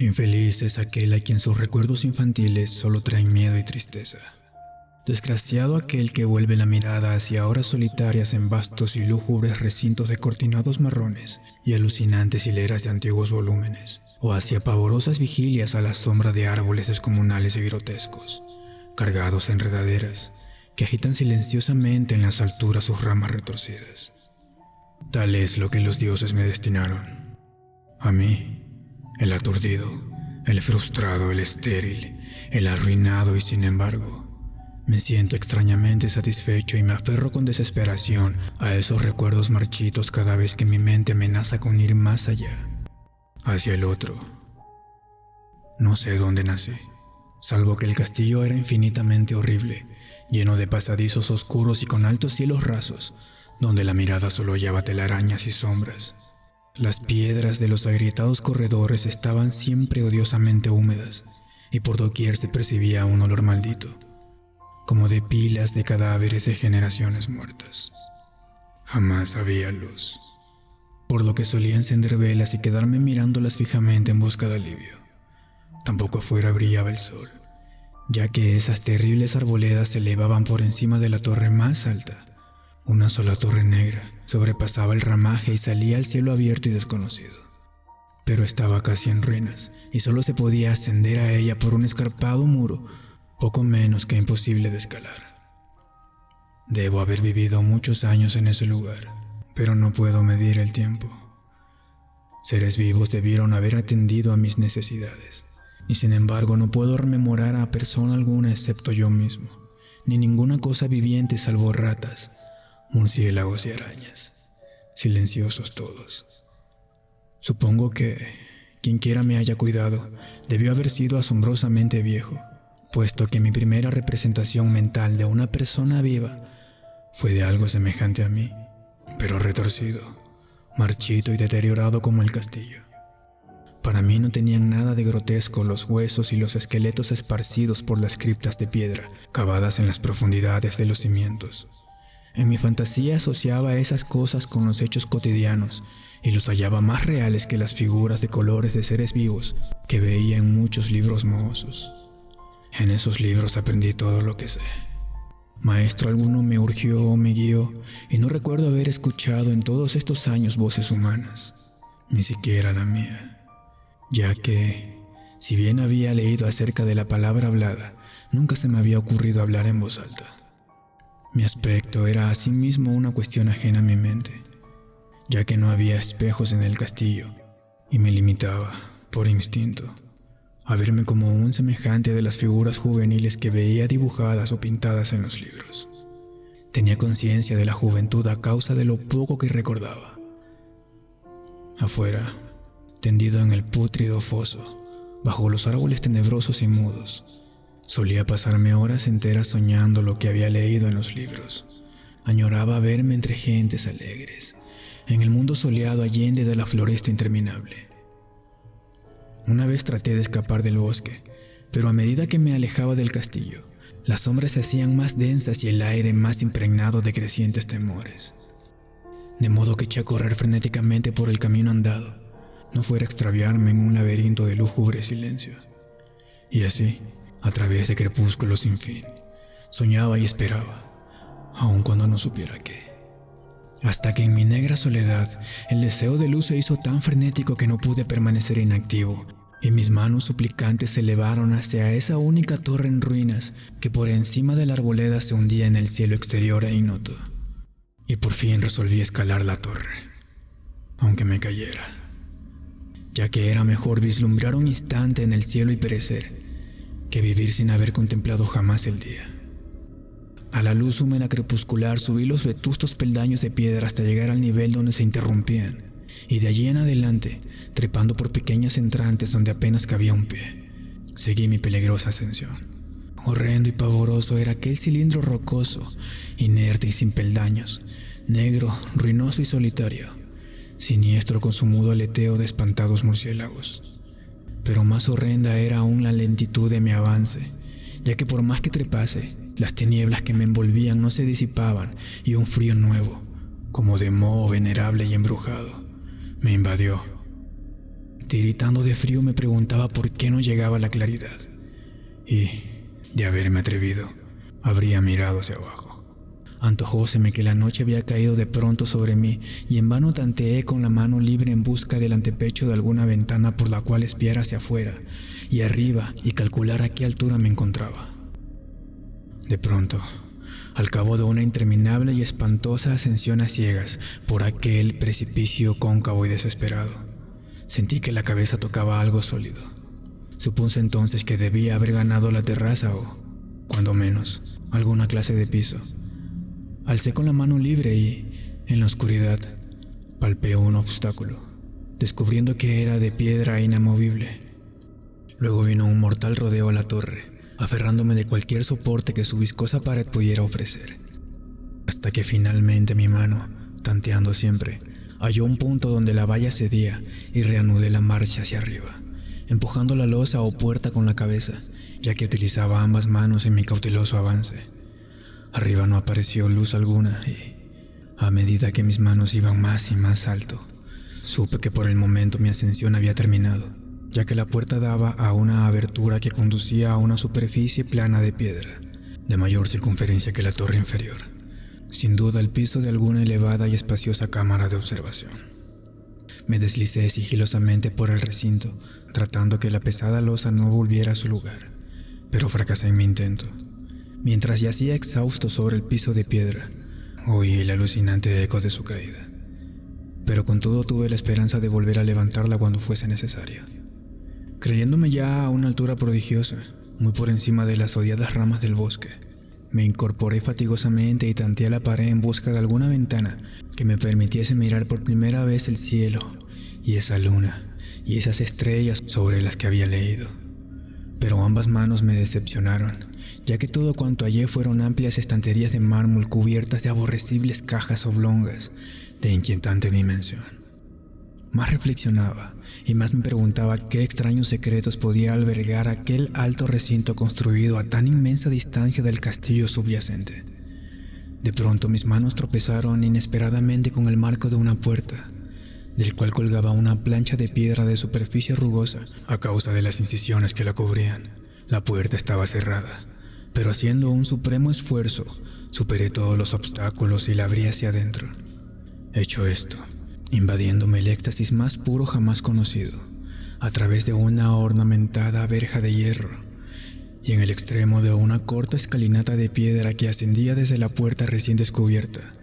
Infeliz es aquel a quien sus recuerdos infantiles solo traen miedo y tristeza. Desgraciado aquel que vuelve la mirada hacia horas solitarias en vastos y lúgubres recintos de cortinados marrones y alucinantes hileras de antiguos volúmenes, o hacia pavorosas vigilias a la sombra de árboles descomunales y grotescos, cargados de enredaderas que agitan silenciosamente en las alturas sus ramas retorcidas. Tal es lo que los dioses me destinaron. A mí, el aturdido, el frustrado, el estéril, el arruinado, y sin embargo, me siento extrañamente satisfecho y me aferro con desesperación a esos recuerdos marchitos cada vez que mi mente amenaza con ir más allá, hacia el otro. No sé dónde nací, salvo que el castillo era infinitamente horrible, lleno de pasadizos oscuros y con altos cielos rasos, donde la mirada solo hallaba telarañas y sombras. Las piedras de los agrietados corredores estaban siempre odiosamente húmedas, y por doquier se percibía un olor maldito, como de pilas de cadáveres de generaciones muertas. Jamás había luz, por lo que solía encender velas y quedarme mirándolas fijamente en busca de alivio. Tampoco afuera brillaba el sol, ya que esas terribles arboledas se elevaban por encima de la torre más alta. Una sola torre negra sobrepasaba el ramaje y salía al cielo abierto y desconocido. Pero estaba casi en ruinas y solo se podía ascender a ella por un escarpado muro, poco menos que imposible de escalar. Debo haber vivido muchos años en ese lugar, pero no puedo medir el tiempo. Seres vivos debieron haber atendido a mis necesidades, y sin embargo no puedo rememorar a persona alguna excepto yo mismo, ni ninguna cosa viviente salvo ratas, murciélagos y arañas, silenciosos todos. Supongo que quienquiera me haya cuidado debió haber sido asombrosamente viejo, puesto que mi primera representación mental de una persona viva fue de algo semejante a mí, pero retorcido, marchito y deteriorado como el castillo. Para mí no tenían nada de grotesco los huesos y los esqueletos esparcidos por las criptas de piedra cavadas en las profundidades de los cimientos. En mi fantasía asociaba esas cosas con los hechos cotidianos y los hallaba más reales que las figuras de colores de seres vivos que veía en muchos libros mohosos. En esos libros aprendí todo lo que sé. Maestro alguno me urgió o me guió, y no recuerdo haber escuchado en todos estos años voces humanas, ni siquiera la mía, ya que, si bien había leído acerca de la palabra hablada, nunca se me había ocurrido hablar en voz alta. Mi aspecto era asimismo una cuestión ajena a mi mente, ya que no había espejos en el castillo, y me limitaba, por instinto, a verme como un semejante de las figuras juveniles que veía dibujadas o pintadas en los libros. Tenía conciencia de la juventud a causa de lo poco que recordaba. Afuera, tendido en el pútrido foso, bajo los árboles tenebrosos y mudos, solía pasarme horas enteras soñando lo que había leído en los libros. Añoraba verme entre gentes alegres, en el mundo soleado allende de la floresta interminable. Una vez traté de escapar del bosque, pero a medida que me alejaba del castillo, las sombras se hacían más densas y el aire más impregnado de crecientes temores. De modo que eché a correr frenéticamente por el camino andado, no fuera a extraviarme en un laberinto de lúgubres silencios. Y así, a través de crepúsculos sin fin, soñaba y esperaba, aun cuando no supiera qué. Hasta que en mi negra soledad, el deseo de luz se hizo tan frenético que no pude permanecer inactivo, y mis manos suplicantes se elevaron hacia esa única torre en ruinas que por encima de la arboleda se hundía en el cielo exterior e ignoto. Y por fin resolví escalar la torre, aunque me cayera, ya que era mejor vislumbrar un instante en el cielo y perecer, que vivir sin haber contemplado jamás el día. A la luz húmeda crepuscular subí los vetustos peldaños de piedra hasta llegar al nivel donde se interrumpían, y de allí en adelante, trepando por pequeñas entrantes donde apenas cabía un pie, seguí mi peligrosa ascensión. Horrendo y pavoroso era aquel cilindro rocoso, inerte y sin peldaños, negro, ruinoso y solitario, siniestro con su mudo aleteo de espantados murciélagos. Pero más horrenda era aún la lentitud de mi avance, ya que por más que trepase, las tinieblas que me envolvían no se disipaban y un frío nuevo, como de moho venerable y embrujado, me invadió. Tiritando de frío me preguntaba por qué no llegaba la claridad. Y, de haberme atrevido, habría mirado hacia abajo. Antojóseme que la noche había caído de pronto sobre mí y en vano tanteé con la mano libre en busca del antepecho de alguna ventana por la cual espiar hacia afuera y arriba y calcular a qué altura me encontraba. De pronto, al cabo de una interminable y espantosa ascensión a ciegas por aquel precipicio cóncavo y desesperado, sentí que la cabeza tocaba algo sólido. Supuse entonces que debía haber ganado la terraza o, cuando menos, alguna clase de piso. Alcé con la mano libre y, en la oscuridad, palpé un obstáculo, descubriendo que era de piedra inamovible. Luego vino un mortal rodeo a la torre, aferrándome de cualquier soporte que su viscosa pared pudiera ofrecer, hasta que finalmente mi mano, tanteando siempre, halló un punto donde la valla cedía y reanudé la marcha hacia arriba, empujando la losa o puerta con la cabeza, ya que utilizaba ambas manos en mi cauteloso avance. Arriba no apareció luz alguna y, a medida que mis manos iban más y más alto, supe que por el momento mi ascensión había terminado, ya que la puerta daba a una abertura que conducía a una superficie plana de piedra, de mayor circunferencia que la torre inferior, sin duda el piso de alguna elevada y espaciosa cámara de observación. Me deslicé sigilosamente por el recinto, tratando que la pesada losa no volviera a su lugar, pero fracasé en mi intento. Mientras yacía exhausto sobre el piso de piedra, oí el alucinante eco de su caída, pero con todo tuve la esperanza de volver a levantarla cuando fuese necesaria. Creyéndome ya a una altura prodigiosa, muy por encima de las odiadas ramas del bosque, me incorporé fatigosamente y tanteé la pared en busca de alguna ventana que me permitiese mirar por primera vez el cielo y esa luna y esas estrellas sobre las que había leído. Pero ambas manos me decepcionaron, ya que todo cuanto hallé fueron amplias estanterías de mármol cubiertas de aborrecibles cajas oblongas de inquietante dimensión. Más reflexionaba y más me preguntaba qué extraños secretos podía albergar aquel alto recinto construido a tan inmensa distancia del castillo subyacente. De pronto mis manos tropezaron inesperadamente con el marco de una puerta, del cual colgaba una plancha de piedra de superficie rugosa a causa de las incisiones que la cubrían. La puerta estaba cerrada, pero haciendo un supremo esfuerzo, superé todos los obstáculos y la abrí hacia adentro. Hecho esto, invadiéndome el éxtasis más puro jamás conocido, a través de una ornamentada verja de hierro, y en el extremo de una corta escalinata de piedra que ascendía desde la puerta recién descubierta,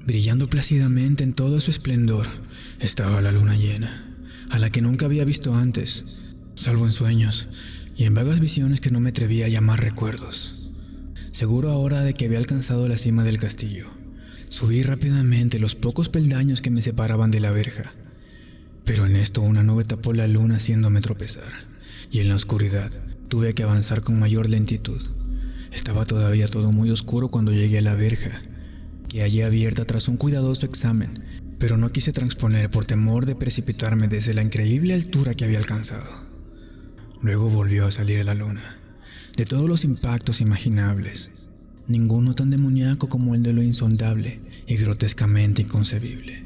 brillando plácidamente en todo su esplendor, estaba la luna llena, a la que nunca había visto antes, salvo en sueños y en vagas visiones que no me atrevía a llamar recuerdos. Seguro ahora de que había alcanzado la cima del castillo, subí rápidamente los pocos peldaños que me separaban de la verja, pero en esto una nube tapó la luna haciéndome tropezar, y en la oscuridad tuve que avanzar con mayor lentitud. Estaba todavía todo muy oscuro cuando llegué a la verja, que hallé abierta tras un cuidadoso examen, pero no quise transponer por temor de precipitarme desde la increíble altura que había alcanzado. Luego volvió a salir la luna, de todos los impactos imaginables, ninguno tan demoníaco como el de lo insondable y grotescamente inconcebible.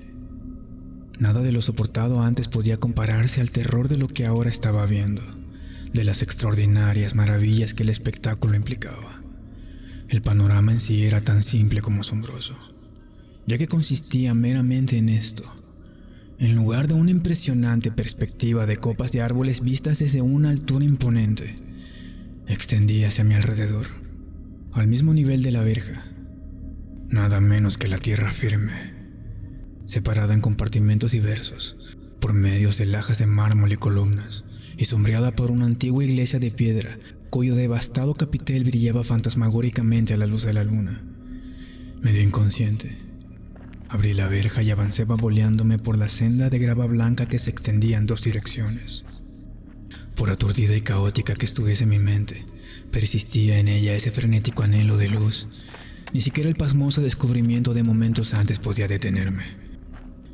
Nada de lo soportado antes podía compararse al terror de lo que ahora estaba viendo, de las extraordinarias maravillas que el espectáculo implicaba. El panorama en sí era tan simple como asombroso, ya que consistía meramente en esto. En lugar de una impresionante perspectiva de copas de árboles vistas desde una altura imponente, extendíase a mi alrededor, al mismo nivel de la verja, nada menos que la tierra firme, separada en compartimentos diversos, por medios de lajas de mármol y columnas, y sombreada por una antigua iglesia de piedra, cuyo devastado capitel brillaba fantasmagóricamente a la luz de la luna. Medio inconsciente, abrí la verja y avancé bamboleándome por la senda de grava blanca que se extendía en dos direcciones. Por aturdida y caótica que estuviese mi mente, persistía en ella ese frenético anhelo de luz. Ni siquiera el pasmoso descubrimiento de momentos antes podía detenerme.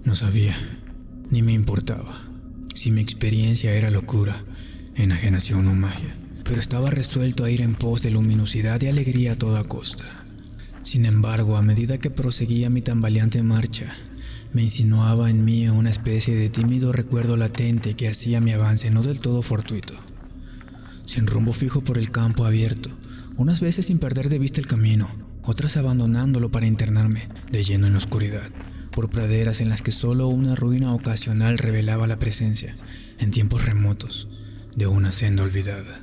No sabía, ni me importaba, si mi experiencia era locura, enajenación o magia, pero estaba resuelto a ir en pos de luminosidad y alegría a toda costa. Sin embargo, a medida que proseguía mi tambaleante marcha, me insinuaba en mí una especie de tímido recuerdo latente que hacía mi avance no del todo fortuito. Sin rumbo fijo por el campo abierto, unas veces sin perder de vista el camino, otras abandonándolo para internarme de lleno en la oscuridad, por praderas en las que solo una ruina ocasional revelaba la presencia, en tiempos remotos, de una senda olvidada.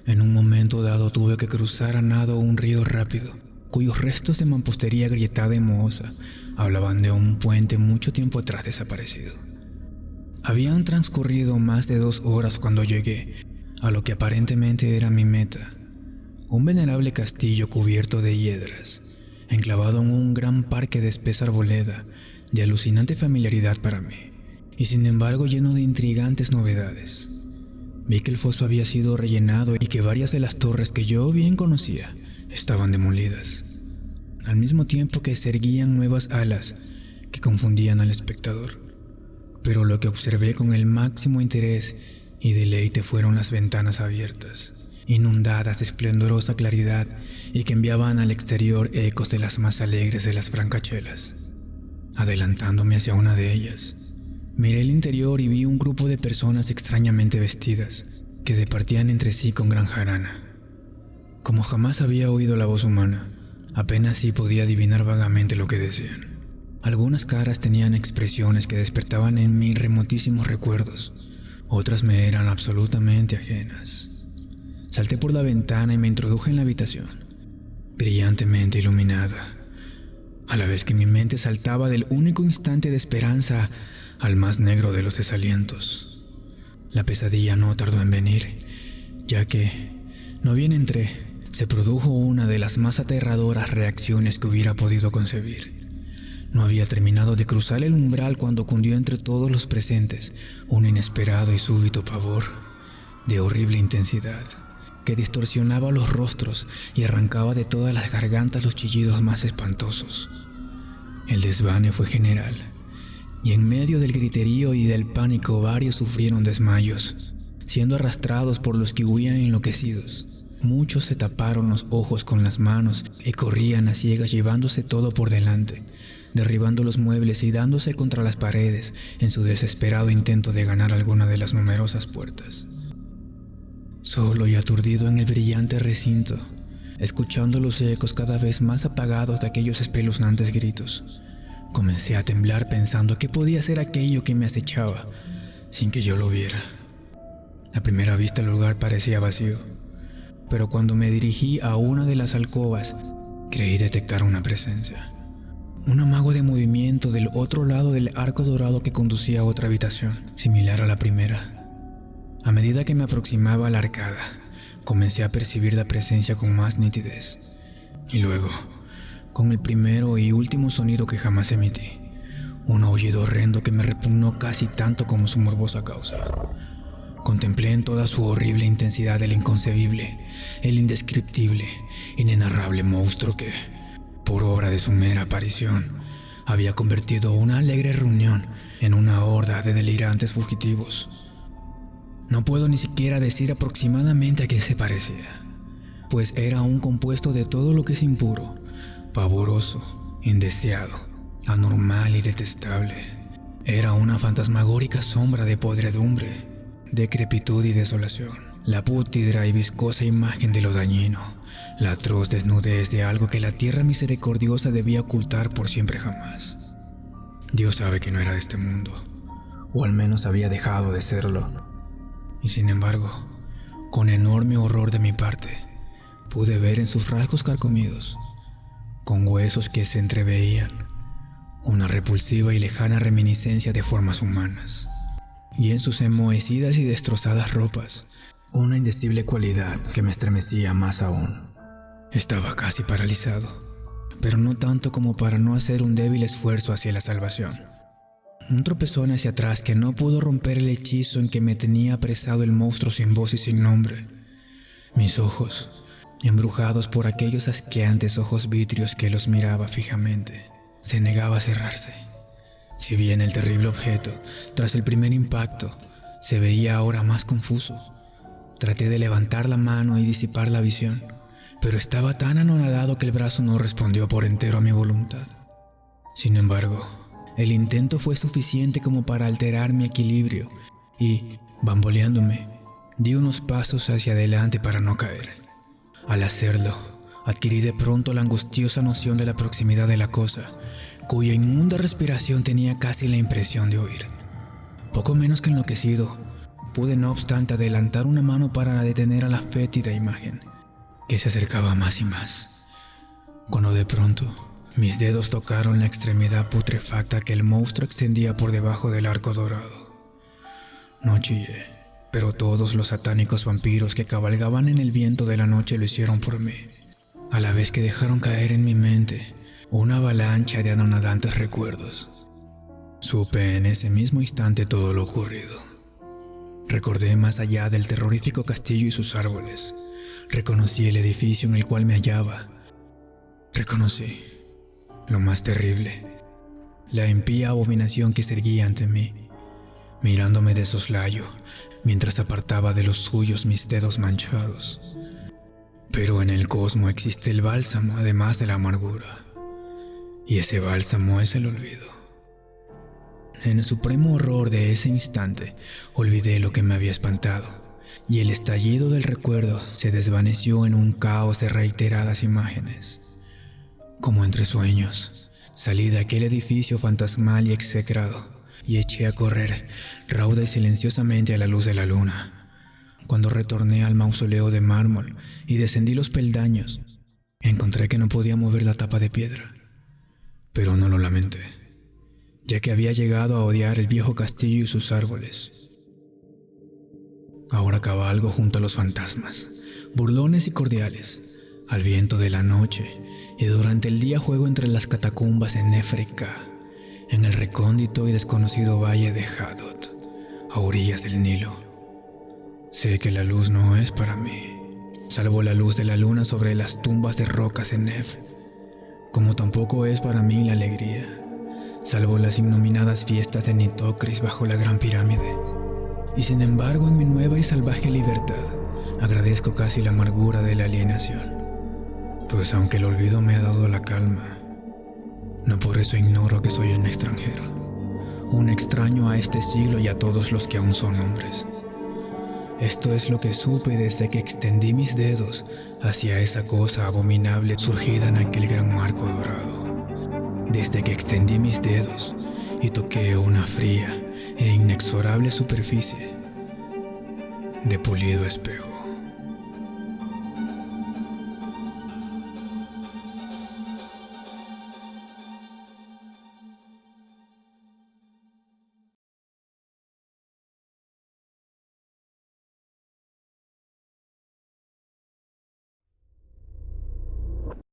En un momento dado tuve que cruzar a nado un río rápido, cuyos restos de mampostería agrietada y mohosa hablaban de un puente mucho tiempo atrás desaparecido. Habían transcurrido más de 2 horas cuando llegué a lo que aparentemente era mi meta, un venerable castillo cubierto de hiedras, enclavado en un gran parque de espesa arboleda, de alucinante familiaridad para mí, y sin embargo lleno de intrigantes novedades. Vi que el foso había sido rellenado y que varias de las torres que yo bien conocía estaban demolidas, al mismo tiempo que se erguían nuevas alas que confundían al espectador. Pero lo que observé con el máximo interés y deleite fueron las ventanas abiertas, inundadas de esplendorosa claridad y que enviaban al exterior ecos de las más alegres de las francachelas. Adelantándome hacia una de ellas, miré el interior y vi un grupo de personas extrañamente vestidas que departían entre sí con gran jarana. Como jamás había oído la voz humana, apenas sí podía adivinar vagamente lo que decían. Algunas caras tenían expresiones que despertaban en mí remotísimos recuerdos, otras me eran absolutamente ajenas. Salté por la ventana y me introduje en la habitación, brillantemente iluminada, a la vez que mi mente saltaba del único instante de esperanza al más negro de los desalientos. La pesadilla no tardó en venir, ya que, no bien entré, se produjo una de las más aterradoras reacciones que hubiera podido concebir. No había terminado de cruzar el umbral cuando cundió entre todos los presentes un inesperado y súbito pavor, de horrible intensidad, que distorsionaba los rostros y arrancaba de todas las gargantas los chillidos más espantosos. El desvane fue general, y en medio del griterío y del pánico varios sufrieron desmayos, siendo arrastrados por los que huían enloquecidos. Muchos se taparon los ojos con las manos y corrían a ciegas llevándose todo por delante, derribando los muebles y dándose contra las paredes en su desesperado intento de ganar alguna de las numerosas puertas. Solo y aturdido en el brillante recinto, escuchando los ecos cada vez más apagados de aquellos espeluznantes gritos, comencé a temblar pensando qué podía ser aquello que me acechaba sin que yo lo viera. A primera vista el lugar parecía vacío, pero cuando me dirigí a una de las alcobas, creí detectar una presencia. Un amago de movimiento del otro lado del arco dorado que conducía a otra habitación, similar a la primera. A medida que me aproximaba a la arcada, comencé a percibir la presencia con más nitidez. Y luego, con el primero y último sonido que jamás emití, un aullido horrendo que me repugnó casi tanto como su morbosa causa. Contemplé en toda su horrible intensidad el inconcebible, el indescriptible, inenarrable monstruo que, por obra de su mera aparición, había convertido una alegre reunión en una horda de delirantes fugitivos. No puedo ni siquiera decir aproximadamente a qué se parecía, pues era un compuesto de todo lo que es impuro, pavoroso, indeseado, anormal y detestable. Era una fantasmagórica sombra de podredumbre, decrepitud y desolación, la pútrida y viscosa imagen de lo dañino, la atroz desnudez de algo que la tierra misericordiosa debía ocultar por siempre jamás. Dios sabe que no era de este mundo, o al menos había dejado de serlo. Y sin embargo, con enorme horror de mi parte, pude ver en sus rasgos carcomidos, con huesos que se entreveían, una repulsiva y lejana reminiscencia de formas humanas, y en sus enmohecidas y destrozadas ropas, una indecible cualidad que me estremecía más aún. Estaba casi paralizado, pero no tanto como para no hacer un débil esfuerzo hacia la salvación. Un tropezón hacia atrás que no pudo romper el hechizo en que me tenía apresado el monstruo sin voz y sin nombre. Mis ojos, embrujados por aquellos asqueantes ojos vítreos que los miraba fijamente, se negaba a cerrarse. Si bien el terrible objeto, tras el primer impacto, se veía ahora más confuso, traté de levantar la mano y disipar la visión, pero estaba tan anonadado que el brazo no respondió por entero a mi voluntad. Sin embargo, El intento fue suficiente como para alterar mi equilibrio y, bamboleándome, di unos pasos hacia adelante para no caer. Al hacerlo, adquirí de pronto la angustiosa noción de la proximidad de la cosa, cuya inmunda respiración tenía casi la impresión de oír. Poco menos que enloquecido, pude no obstante adelantar una mano para detener a la fétida imagen, que se acercaba más y más, cuando de pronto mis dedos tocaron la extremidad putrefacta que el monstruo extendía por debajo del arco dorado. No chillé, pero todos los satánicos vampiros que cabalgaban en el viento de la noche lo hicieron por mí, a la vez que dejaron caer en mi mente una avalancha de anonadantes recuerdos. Supe en ese mismo instante todo lo ocurrido. Recordé más allá del terrorífico castillo y sus árboles. Reconocí el edificio en el cual me hallaba. Reconocí lo más terrible, la impía abominación que se erguía ante mí, mirándome de soslayo mientras apartaba de los suyos mis dedos manchados. Pero en el cosmos existe el bálsamo además de la amargura, y ese bálsamo es el olvido. En el supremo horror de ese instante, olvidé lo que me había espantado, y el estallido del recuerdo se desvaneció en un caos de reiteradas imágenes. Como entre sueños, salí de aquel edificio fantasmal y execrado y eché a correr rauda y silenciosamente a la luz de la luna. Cuando retorné al mausoleo de mármol y descendí los peldaños, encontré que no podía mover la tapa de piedra. Pero no lo lamenté, ya que había llegado a odiar el viejo castillo y sus árboles. Ahora cabalgo junto a los fantasmas, burlones y cordiales, al viento de la noche, y durante el día juego entre las catacumbas en Nefreka, en el recóndito y desconocido valle de Hadot, a orillas del Nilo. Sé que la luz no es para mí, salvo la luz de la luna sobre las tumbas de rocas en Nef, como tampoco es para mí la alegría, salvo las innominadas fiestas de Nitocris bajo la gran pirámide. Y sin embargo, en mi nueva y salvaje libertad, agradezco casi la amargura de la alienación. Pues aunque el olvido me ha dado la calma, no por eso ignoro que soy un extranjero, un extraño a este siglo y a todos los que aún son hombres. Esto es lo que supe desde que extendí mis dedos hacia esa cosa abominable surgida en aquel gran marco dorado. Desde que extendí mis dedos y toqué una fría e inexorable superficie de pulido espejo.